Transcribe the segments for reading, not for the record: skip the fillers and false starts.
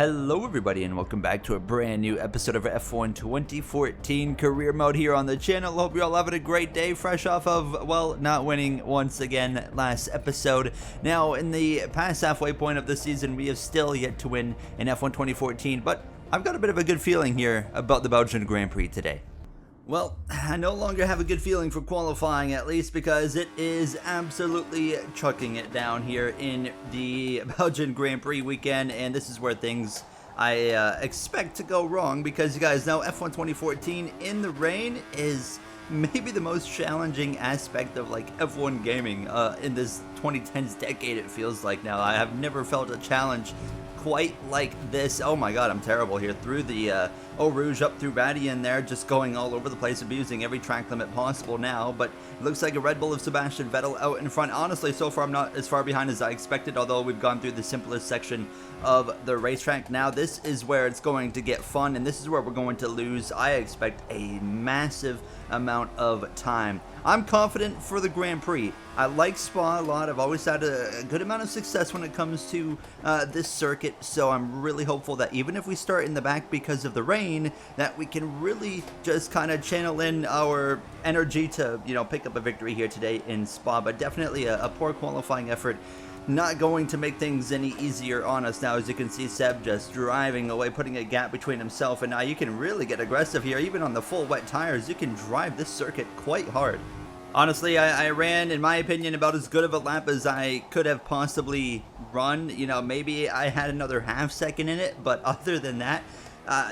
Hello everybody and welcome back to a brand new episode of F1 2014 career mode here on the channel. Hope you're all having a great day fresh off of, well, not winning once again last episode. Now in the past halfway point of the season we have still yet to win in F1 2014, but I've got a bit of a good feeling here about the Belgian Grand Prix today. Well, I no longer have a good feeling for qualifying, at least because it is absolutely chucking it down here in the Belgian Grand Prix weekend, and this is where things I expect to go wrong, because you guys know F1 2014 in the rain is maybe the most challenging aspect of like F1 gaming in this 2010s decade. It feels like now I have never felt a challenge quite like this. Oh my god, I'm terrible here. Through the Eau Rouge, up through Badian there, just going all over the place, abusing every track limit possible now, but it looks like a Red Bull of Sebastian Vettel out in front. Honestly, so far I'm not as far behind as I expected, although we've gone through the simplest section of the racetrack. Now this is where it's going to get fun, and this is where we're going to lose, I expect, a massive amount of time. I'm confident for the Grand Prix. I like Spa a lot. I've always had a good amount of success when it comes to this circuit, so I'm really hopeful that even if we start in the back because of the rain, that we can really just kind of channel in our energy to, you know, pick up a victory here today in Spa. But definitely a poor qualifying effort. Not going to make things any easier on us now. As you can see, Seb just driving away, putting a gap between himself, and now you can really get aggressive here. Even on the full wet tires, you can drive this circuit quite hard. Honestly, I ran, in my opinion, about as good of a lap as I could have possibly run. You know, maybe I had another half second in it, but other than that,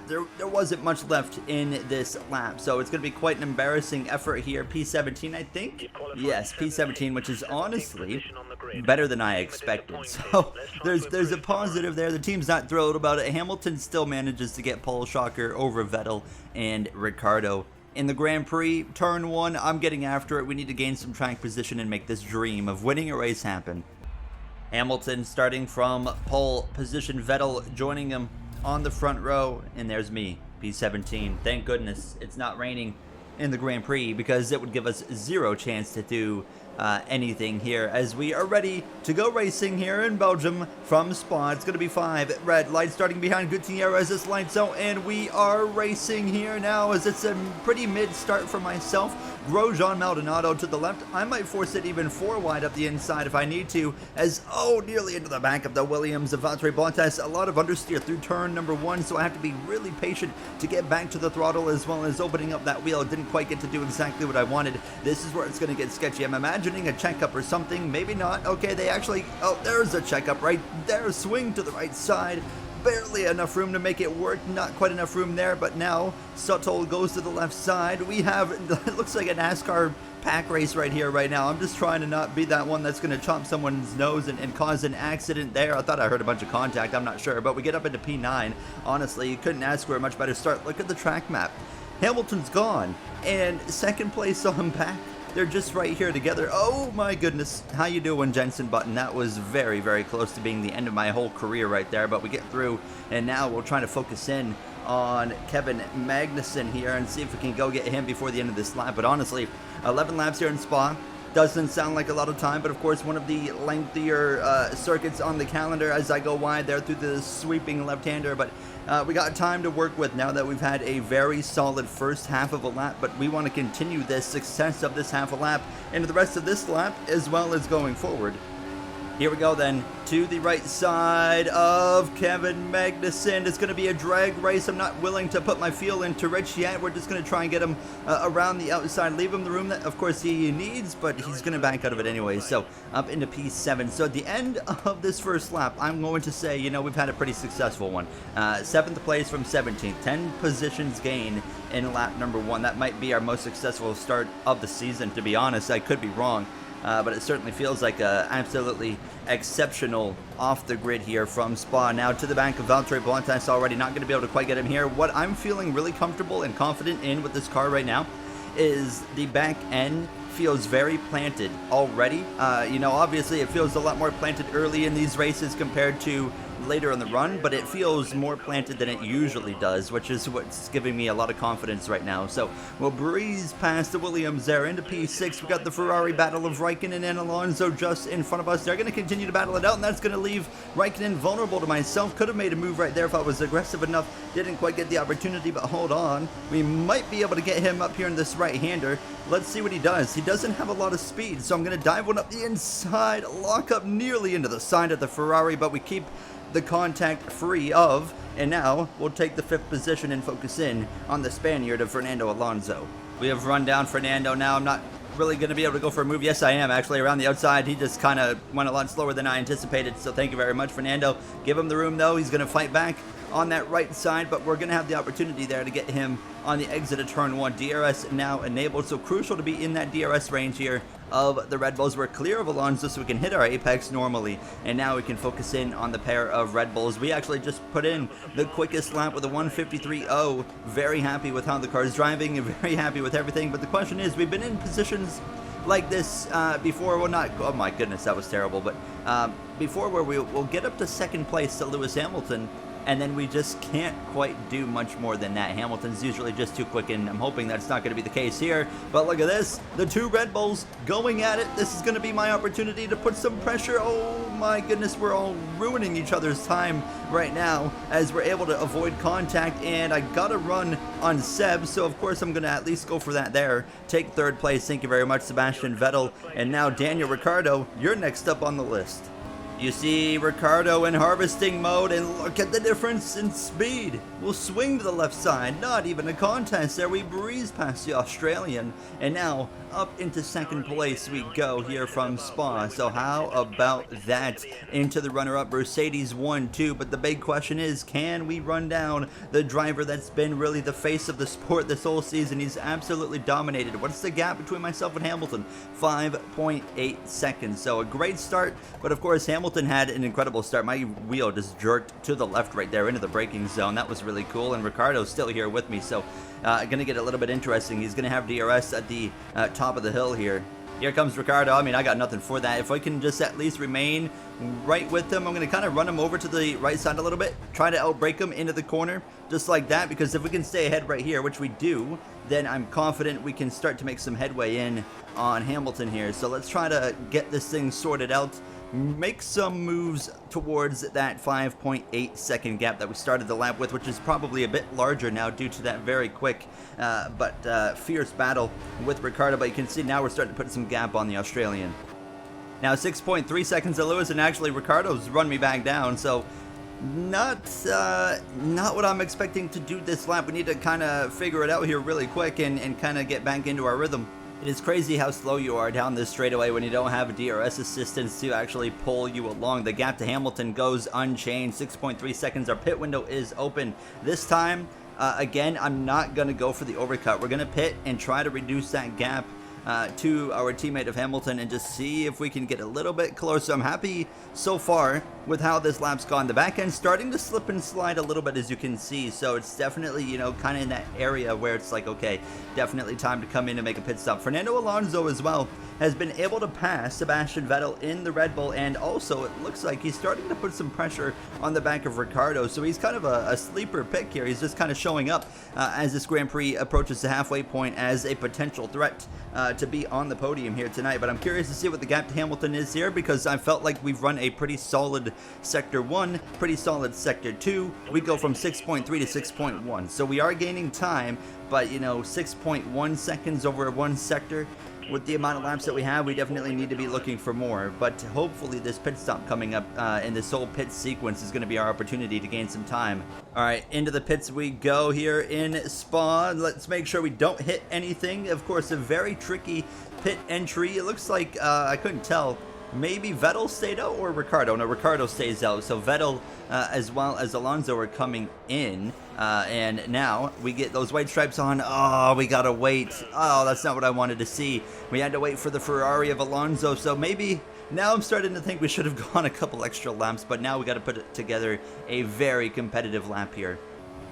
there wasn't much left in this lap, so it's going to be quite an embarrassing effort here. P17, I think? Yes, P17, which is honestly better than I expected. So there's a positive there. The team's not thrilled about it. Hamilton still manages to get pole shocker over Vettel and Ricciardo. In the Grand Prix, turn one, I'm getting after it. We need to gain some track position and make this dream of winning a race happen. Hamilton starting from pole position, Vettel joining him on the front row, and there's me, P17. Thank goodness it's not raining in the Grand Prix, because it would give us zero chance to do anything here, as we are ready to go racing here in Belgium from Spa. It's going to be 5 red lights starting behind Gutierrez. This lights out, and we are racing here now, as it's a pretty mid start for myself. Grosjean Maldonado to the left. I might force it even 4 wide up the inside if I need to, as nearly into the back of the Williams of Valtteri Bottas. A lot of understeer through turn number 1, so I have to be really patient to get back to the throttle, as well as opening up that wheel. Didn't quite get to do exactly what I wanted. This is where it's going to get sketchy. I'm imagining a checkup or something. Maybe not. Okay, they actually, there's a checkup right there. Swing to the right side. Barely enough room to make it work. Not quite enough room there, but now Suttle goes to the left side. We have, it looks like a NASCAR pack race right here, right now. I'm just trying to not be that one that's going to chop someone's nose and cause an accident there. I thought I heard a bunch of contact. I'm not sure, but we get up into P9. Honestly, you couldn't ask for a much better start. Look at the track map. Hamilton's gone, and second place on back. They're just right here together. Oh my goodness. How you doing, Jensen Button? That was very, very close to being the end of my whole career right there, but we get through, and now we'll try to focus in on Kevin Magnussen here and see if we can go get him before the end of this lap. But honestly, 11 laps here in Spa doesn't sound like a lot of time, but of course one of the lengthier circuits on the calendar as I go wide there through the sweeping left-hander. But we got time to work with now that we've had a very solid first half of a lap, but we want to continue this success of this half a lap into the rest of this lap as well as going forward. Here we go then, to the right side of Kevin Magnussen. It's going to be a drag race. I'm not willing to put my fuel into Rich yet. We're just going to try and get him around the outside, leave him the room that of course he needs, but he's going to back out of it anyway. So up into P7. So at the end of this first lap, I'm going to say, you know, we've had a pretty successful one. 7th place from 17th, 10 positions gain in lap number 1. That might be our most successful start of the season, to be honest. I could be wrong. But it certainly feels like a absolutely exceptional off the grid here from Spa. Now to the back of Valtteri Bottas already. Not going to be able to quite get him here. What I'm feeling really comfortable and confident in with this car right now is the back end feels very planted already. You know, obviously it feels a lot more planted early in these races compared to later in the run, but it feels more planted than it usually does, which is what's giving me a lot of confidence right now. So we'll breeze past the Williams there into P6. We got the Ferrari battle of Raikkonen and Alonso just in front of us. They're going to continue to battle it out, and that's going to leave Raikkonen vulnerable to myself. Could have made a move right there if I was aggressive enough. Didn't quite get the opportunity, but hold on. We might be able to get him up here in this right-hander. Let's see what he does. He doesn't have a lot of speed, so I'm going to dive one up the inside, lock up nearly into the side of the Ferrari, but we keep the contact free of, and now we'll take the 5th position and focus in on the Spaniard of Fernando Alonso. We have run down Fernando now. I'm not really going to be able to go for a move. Yes, I am actually around the outside. He just kind of went a lot slower than I anticipated, so thank you very much, Fernando. Give him the room, though. He's going to fight back on that right side, but we're going to have the opportunity there to get him on the exit of turn 1. DRS now enabled, so crucial to be in that DRS range here of the Red Bulls. We're clear of Alonso, so we can hit our apex normally, and now we can focus in on the pair of Red Bulls. We actually just put in the quickest lap with a 1:53.0. Very happy with how the car is driving, and very happy with everything, but the question is, we've been in positions like this before. Well, not, oh my goodness, that was terrible, but before, where we'll get up to 2nd place to Lewis Hamilton, and then we just can't quite do much more than that. Hamilton's usually just too quick, and I'm hoping that's not going to be the case here. But look at this, the 2 Red Bulls going at it. This is going to be my opportunity to put some pressure. Oh my goodness, we're all ruining each other's time right now as we're able to avoid contact, and I got to run on Seb, so of course I'm going to at least go for that there. Take 3rd place, thank you very much, Sebastian Vettel. And now Daniel Ricciardo, you're next up on the list. You see Ricciardo in harvesting mode, and look at the difference in speed. We'll swing to the left side, not even a contest there. We breeze past the Australian, and now up into 2nd place we go here from Spa. So how about that? Into the runner-up Mercedes 1-2, but the big question is, can we run down the driver that's been really the face of the sport this whole season? He's absolutely dominated. What's the gap between myself and Hamilton? 5.8 seconds. So a great start, but of course Hamilton had an incredible start. My wheel just jerked to the left right there into the braking zone. That was really cool, and Ricciardo's still here with me, so going to get a little bit interesting. He's going to have DRS at the top of the hill here. Here comes Ricciardo. I mean, I got nothing for that. If I can just at least remain right with him, I'm going to kind of run him over to the right side a little bit, try to outbrake him into the corner, just like that, because if we can stay ahead right here, which we do, then I'm confident we can start to make some headway in on Hamilton here. So let's try to get this thing sorted out, make some moves towards that 5.8 second gap that we started the lap with, which is probably a bit larger now due to that very quick but fierce battle with Ricciardo. But you can see now we're starting to put some gap on the Australian. Now 6.3 seconds to Lewis, and actually Ricciardo's run me back down, so not what I'm expecting to do this lap. We need to kind of figure it out here really quick and kind of get back into our rhythm. It is crazy how slow you are down this straightaway when you don't have a DRS assistance to actually pull you along. The gap to Hamilton goes unchanged. 6.3 seconds. Our pit window is open. This time, again, I'm not going to go for the overcut. We're going to pit and try to reduce that gap to our teammate of Hamilton and just see if we can get a little bit closer. I'm happy so far with how this lap's gone. The back end starting to slip and slide a little bit, as you can see, so it's definitely, you know, kind of in that area where it's like, okay, definitely time to come in and make a pit stop. Fernando Alonso as well has been able to pass Sebastian Vettel in the Red Bull, and also it looks like he's starting to put some pressure on the back of Ricciardo, so he's kind of a sleeper pick here. He's just kind of showing up as this Grand Prix approaches the halfway point as a potential threat to be on the podium here tonight. But I'm curious to see what the gap to Hamilton is here, because I felt like we've run a pretty solid Sector 1, pretty solid Sector 2. We go from 6.3 to 6.1, so we are gaining time, but you know, 6.1 seconds over one sector, with the amount of laps that we have, we definitely need to be looking for more. But hopefully this pit stop coming up in this whole pit sequence is going to be our opportunity to gain some time. All right, into the pits we go here in Spa. Let's make sure we don't hit anything. Of course, a very tricky pit entry. It looks like, I couldn't tell, maybe Vettel stayed out or Ricciardo. No, Ricciardo stays out. So Vettel as well as Alonso are coming in. And now we get those white stripes on. Oh, we gotta wait. Oh, that's not what I wanted to see. We had to wait for the Ferrari of Alonso. So maybe now I'm starting to think we should have gone a couple extra laps. But now we got to put together a very competitive lap here.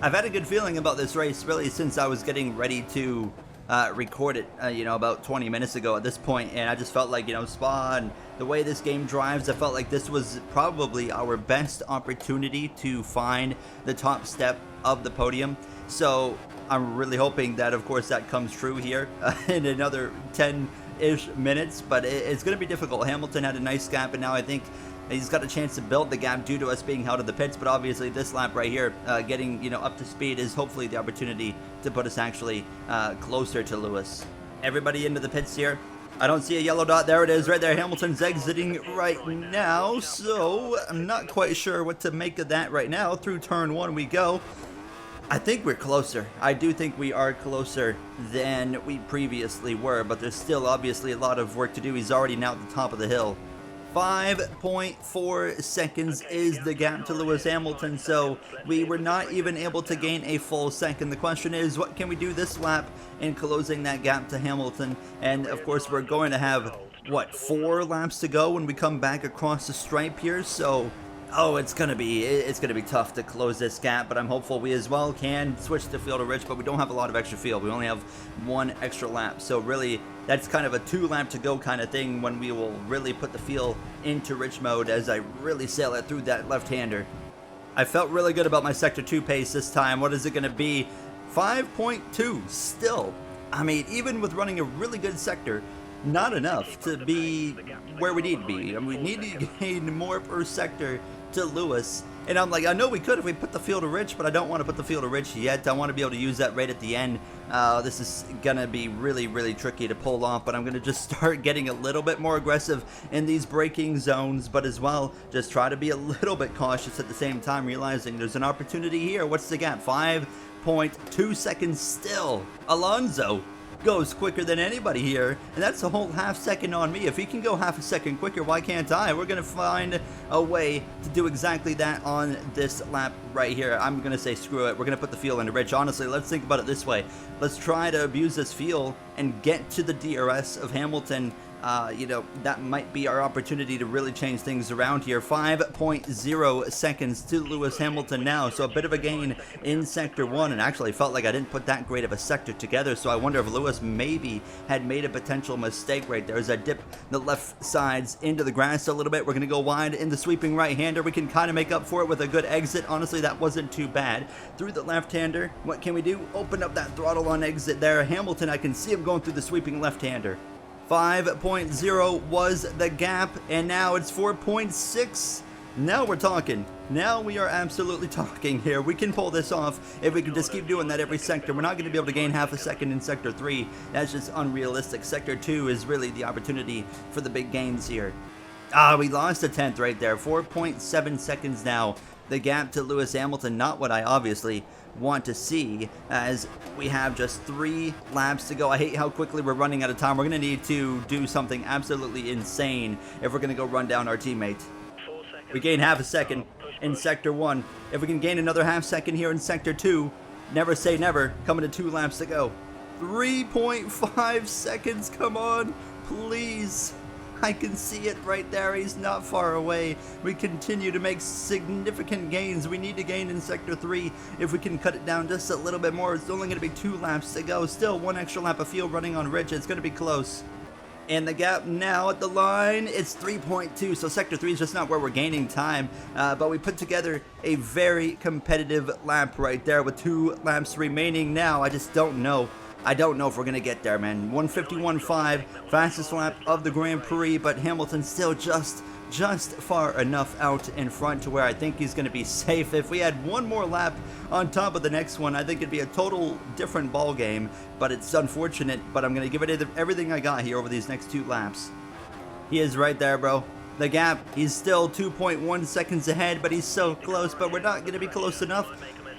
I've had a good feeling about this race really since I was getting ready to record it, about 20 minutes ago at this point, and I just felt like, Spa and the way this game drives, I felt like this was probably our best opportunity to find the top step of the podium. So I'm really hoping that, of course, that comes true here in another 10-ish minutes, but it's going to be difficult. Hamilton had a nice gap, and now I think he's got a chance to build the gap due to us being held in the pits, but obviously this lap right here, getting up to speed is hopefully the opportunity to put us actually closer to Lewis. Everybody into the pits here. I don't see a yellow dot. There it is right there. Hamilton's exiting right now, so I'm not quite sure what to make of that right now. Through turn 1 we go. I think we're closer. I do think we are closer than we previously were, but there's still obviously a lot of work to do. He's already now at the top of the hill. 5.4 seconds is the gap to Lewis Hamilton, so we were not even able to gain a full second. The question is, what can we do this lap in closing that gap to Hamilton? And of course, we're going to have, 4 laps to go when we come back across the stripe here, so it's gonna be tough to close this gap, but I'm hopeful we as well can switch the field to Rich, but we don't have a lot of extra field. We only have 1 extra lap, so really that's kind of a 2 lap to go kind of thing when we will really put the field into Rich mode as I really sail it through that left-hander. I felt really good about my Sector 2 pace this time. What is it gonna be? 5.2 still. I mean, even with running a really good sector, not enough to be where we need to be. I mean, we need to gain more per sector to Lewis. And I'm like, I know we could if we put the field to Rich, but I don't want to put the field to Rich yet. I want to be able to use that right at the end. This is going to be really, really tricky to pull off, but I'm going to just start getting a little bit more aggressive in these braking zones, but as well, just try to be a little bit cautious at the same time, realizing there's an opportunity here. What's the gap? 5.2 seconds still. Alonso goes quicker than anybody here, and that's a whole half second on me. If he can go half a second quicker, why can't I? We're gonna find a way to do exactly that on this lap right here. I'm gonna say screw it. We're gonna put the fuel into Rich. Honestly, let's think about it this way. Let's try to abuse this fuel and get to the DRS of Hamilton. That might be our opportunity to really change things around here. 5.0 seconds to Lewis Hamilton now, so a bit of a gain in Sector 1, and actually felt like I didn't put that great of a sector together, so I wonder if Lewis maybe had made a potential mistake right there. As I dip the left sides into the grass a little bit, we're going to go wide in the sweeping right-hander. We can kind of make up for it with a good exit. Honestly, that wasn't too bad. Through the left-hander, what can we do? Open up that throttle on exit there. Hamilton, I can see him going through the sweeping left-hander. 5.0 was the gap, and now it's 4.6. Now we're talking. Now we are absolutely talking here. We can pull this off if we can just keep doing that every sector. We're not going to be able to gain half a second in Sector 3. That's just unrealistic. Sector 2 is really the opportunity for the big gains here. We lost a 10th right there. 4.7 seconds now. The gap to Lewis Hamilton, not what I obviously want to see, as we have just 3 laps to go. I hate how quickly we're running out of time. We're going to need to do something absolutely insane if we're going to go run down our teammate. We gain half a second in Sector 1. If we can gain another half second here in Sector 2, never say never. Coming to 2 laps to go. 3.5 seconds, come on, please. I can see it right there. He's not far away. We continue to make significant gains. We need to gain in Sector 3. If we can cut it down just a little bit more, it's only going to be 2 laps to go. Still 1 extra lap of field running on Rich. It's going to be close. And the gap now at the line, it's 3.2. So Sector 3 is just not where we're gaining time. But we put together a very competitive lap right there with 2 laps remaining now. I just don't know. I don't know if we're going to get there, man. 151.5, fastest lap of the Grand Prix, but Hamilton's still just far enough out in front to where I think he's going to be safe. If we had 1 more lap on top of the next one, I think it'd be a total different ball game, but it's unfortunate, but I'm going to give it everything I got here over these next 2 laps. He is right there, bro. The gap, he's still 2.1 seconds ahead, but he's so close, but we're not going to be close enough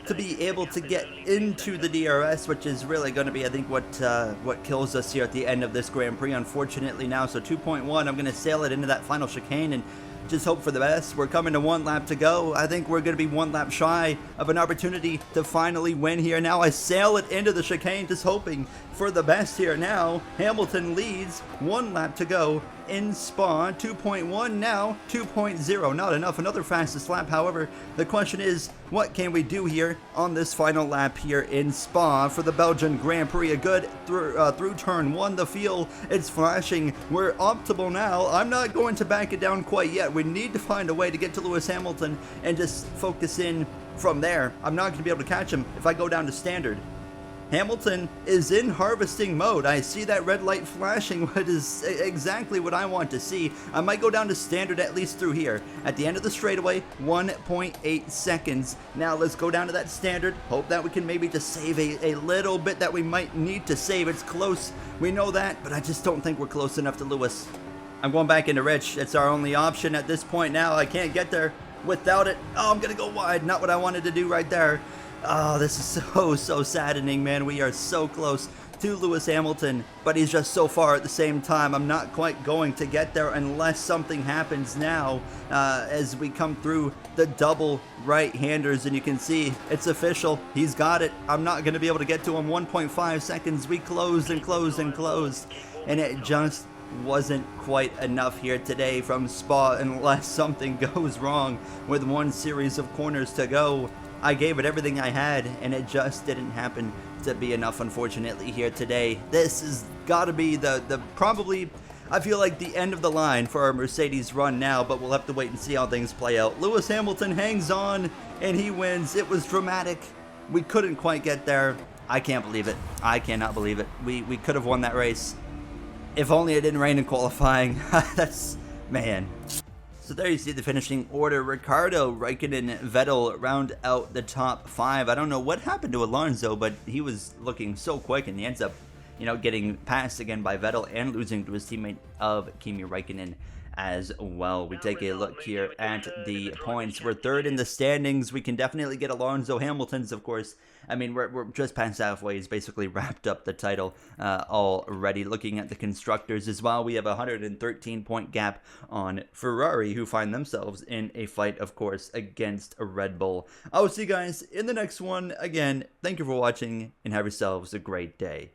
to be able to get into the DRS, which is really going to be, I think, what kills us here at the end of this Grand Prix, unfortunately now. So 2.1, I'm going to sail it into that final chicane and just hope for the best. We're coming to 1 lap to go. I think we're going to be 1 lap shy of an opportunity to finally win here. Now I sail it into the chicane, just hoping for the best here now. Hamilton leads, 1 lap to go in Spa. 2.1 now, 2.0. Not enough. Another fastest lap. However, the question is, what can we do here on this final lap here in Spa for the Belgian Grand Prix? A good through turn one. The feel, it's flashing. We're optimal now. I'm not going to back it down quite yet. We need to find a way to get to Lewis Hamilton and just focus in from there. I'm not going to be able to catch him if I go down to standard. Hamilton is in harvesting mode. I see that red light flashing, what is exactly what I want to see. I might go down to standard at least through here. At the end of the straightaway, 1.8 seconds. Now let's go down to that standard. Hope that we can maybe just save a little bit that we might need to save. It's close, we know that, but I just don't think we're close enough to Lewis. I'm going back into Rich. It's our only option at this point now. I can't get there without it. Oh, I'm gonna go wide. Not what I wanted to do right there. Oh, this is so saddening, man. We are so close to Lewis Hamilton, but he's just so far at the same time. I'm not quite going to get there unless something happens now as we come through the double right-handers, and you can see it's official. He's got it. I'm not going to be able to get to him. 1.5 seconds. We closed and closed and closed, and it just wasn't quite enough here today from Spa unless something goes wrong with one series of corners to go. I gave it everything I had, and it just didn't happen to be enough, unfortunately, here today. This has got to be the probably, I feel like, the end of the line for our Mercedes run now, but we'll have to wait and see how things play out. Lewis Hamilton hangs on, and he wins. It was dramatic. We couldn't quite get there. I can't believe it. I cannot believe it. We could have won that race. If only it didn't rain in qualifying. That's, man. So there you see the finishing order. Ricciardo, Raikkonen, Vettel round out the top 5. I don't know what happened to Alonso, but he was looking so quick, and he ends up, getting passed again by Vettel and losing to his teammate of Kimi Raikkonen as well. We take a look here at the points. We're third in the standings. We can definitely get Alonso. Hamilton's, of course, I mean, we're just past halfway. He's basically wrapped up the title already. Looking at the constructors as well, we have a 113-point gap on Ferrari, who find themselves in a fight, of course, against a Red Bull. I will see you guys in the next one. Again, thank you for watching, and have yourselves a great day.